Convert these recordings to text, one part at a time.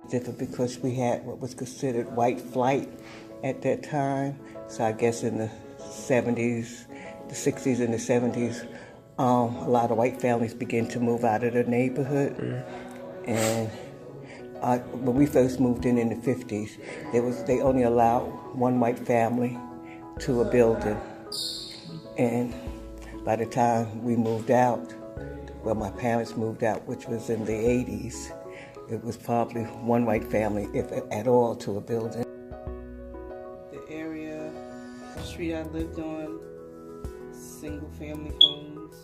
different because we had what was considered white flight at that time. So I guess in the 70s, the 60s and the 70s, a lot of white families began to move out of the neighborhood. And when we first moved in the 50s, they only allowed one white family to a building. And by the time we moved out, well, my parents moved out, which was in the 80s, it was probably one white family, if at all, to a building. The area, the street I lived on, single family homes,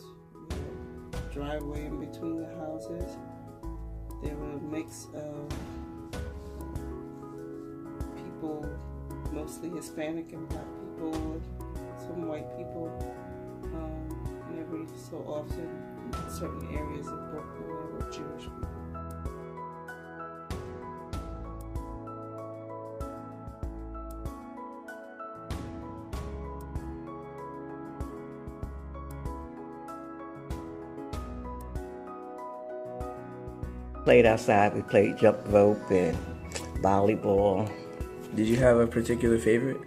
driveway in between the houses. There were a mix of people, mostly Hispanic and Black people, some white people, and every so often in certain areas of Brooklyn there were Jewish people. Played outside. We played jump rope and volleyball. Did you have a particular favorite?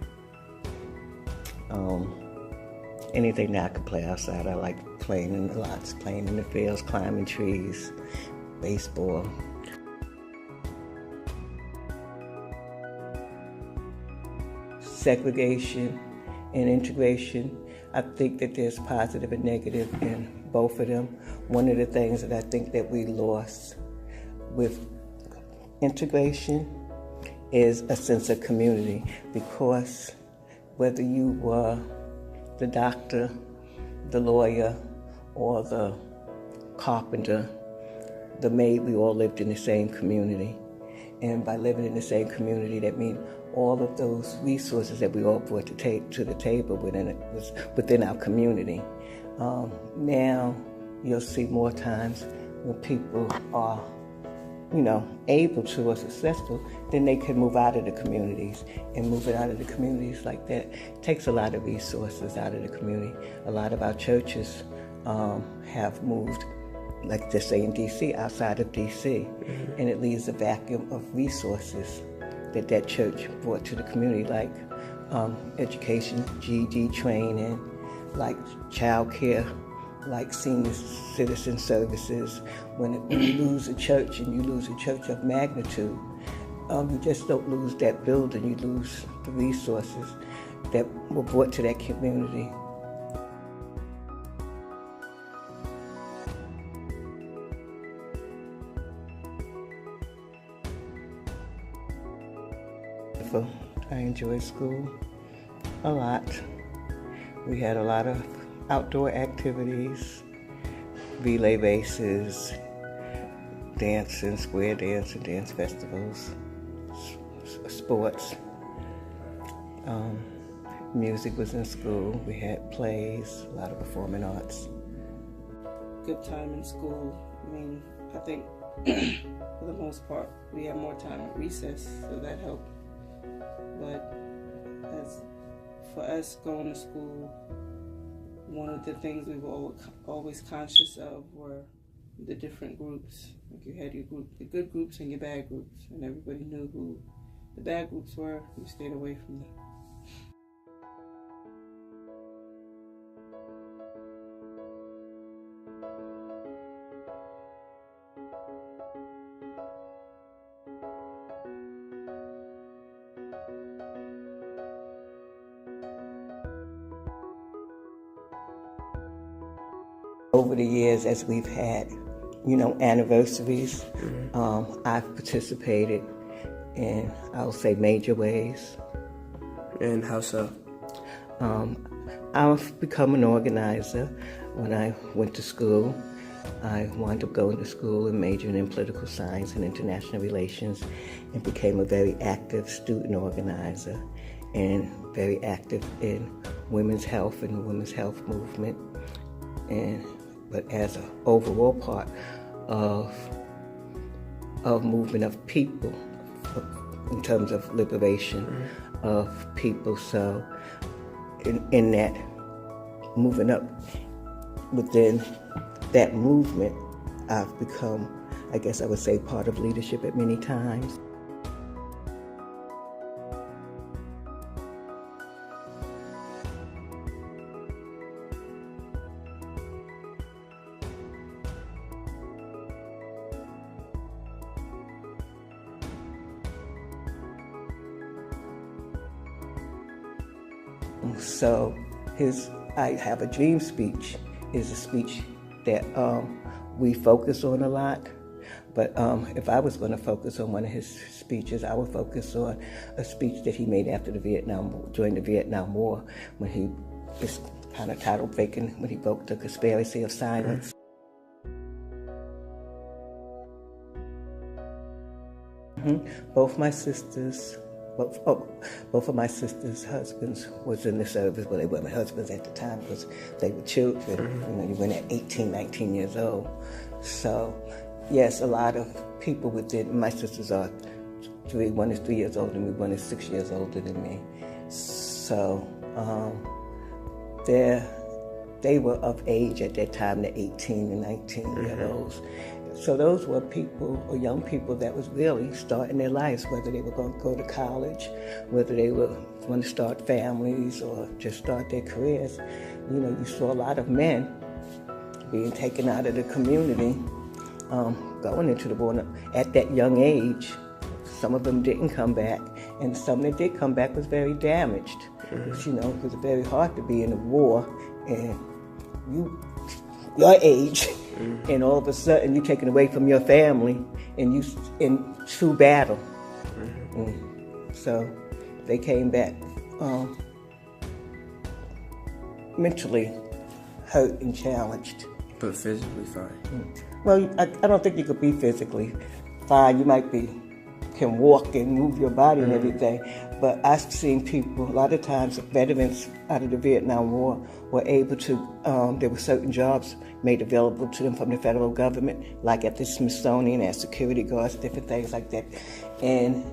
Anything that I could play outside. I like playing in the lots, playing in the fields, climbing trees, baseball. Segregation and integration. I think that there's positive and negative in both of them. One of the things that I think that we lost with integration is a sense of community, because whether you were the doctor, the lawyer, or the carpenter, the maid, we all lived in the same community. And by living in the same community, that means all of those resources that we all brought to the table was within our community. Now you'll see more times when people are able to or successful, then they can move out of the communities. And moving out of the communities like that takes a lot of resources out of the community. A lot of our churches have moved, like just say in D.C., outside of D.C., and it leaves a vacuum of resources that church brought to the community, like education, GED training, like child care, like senior citizen services. When you lose a church, and you lose a church of magnitude, you just don't lose that building, you lose the resources that were brought to that community. I enjoyed school a lot. We had a lot of outdoor activities, relay races, dancing, square dancing, dance festivals, sports. Music was in school. We had plays, a lot of performing arts. Good time in school. I mean, I think for the most part, we had more time at recess, so that helped. But as for us going to school, one of the things we were always conscious of were the different groups. Like you had your group, the good groups and your bad groups, and everybody knew who the bad groups were. You stayed away from them. Over the years, as we've had, anniversaries, I've participated in, I'll say, major ways. And how so? I've become an organizer. When I went to school, I wound up going to school and majoring in political science and international relations, and became a very active student organizer and very active in women's health and the women's health movement. But as an overall part of movement of people, in terms of liberation of people. So in that moving up within that movement, I've become, I guess I would say, part of leadership at many times. So his I Have a Dream speech is a speech that we focus on a lot. But if I was going to focus on one of his speeches, I would focus on a speech that he made after during the Vietnam War, when he is kind of titled vacant, when he broke the conspiracy of silence. Both of my sisters' husbands was in the service. Well, they weren't my husbands at the time because they were children. You know, you went at 18, 19 years old. So, yes, a lot of people within, my sisters are one is 3 years older than me, one is 6 years older than me. So, they were of age at that time, the 18 and 19-year-olds. So those were people, or young people, that was really starting their lives, whether they were going to go to college, whether they were going to start families or just start their careers. You know, you saw a lot of men being taken out of the community, going into the war at that young age. Some of them didn't come back, and some that did come back was very damaged. Because, you know, it was very hard to be in a war, and your age, and all of a sudden you're taken away from your family, and you in true battle. So they came back mentally hurt and challenged. But physically fine. Well, I don't think you could be physically fine. You might can walk and move your body and everything. But I've seen people, a lot of times, veterans out of the Vietnam War were able to, there were certain jobs made available to them from the federal government, like at the Smithsonian as security guards, different things like that. And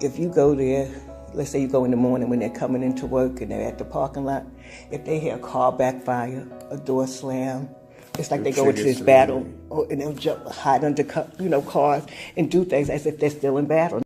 if you go there, let's say you go in the morning when they're coming into work and they're at the parking lot, if they hear a car backfire, a door slam, it's like they go into this battle, and they'll hide under, cars and do things as if they're still in battle.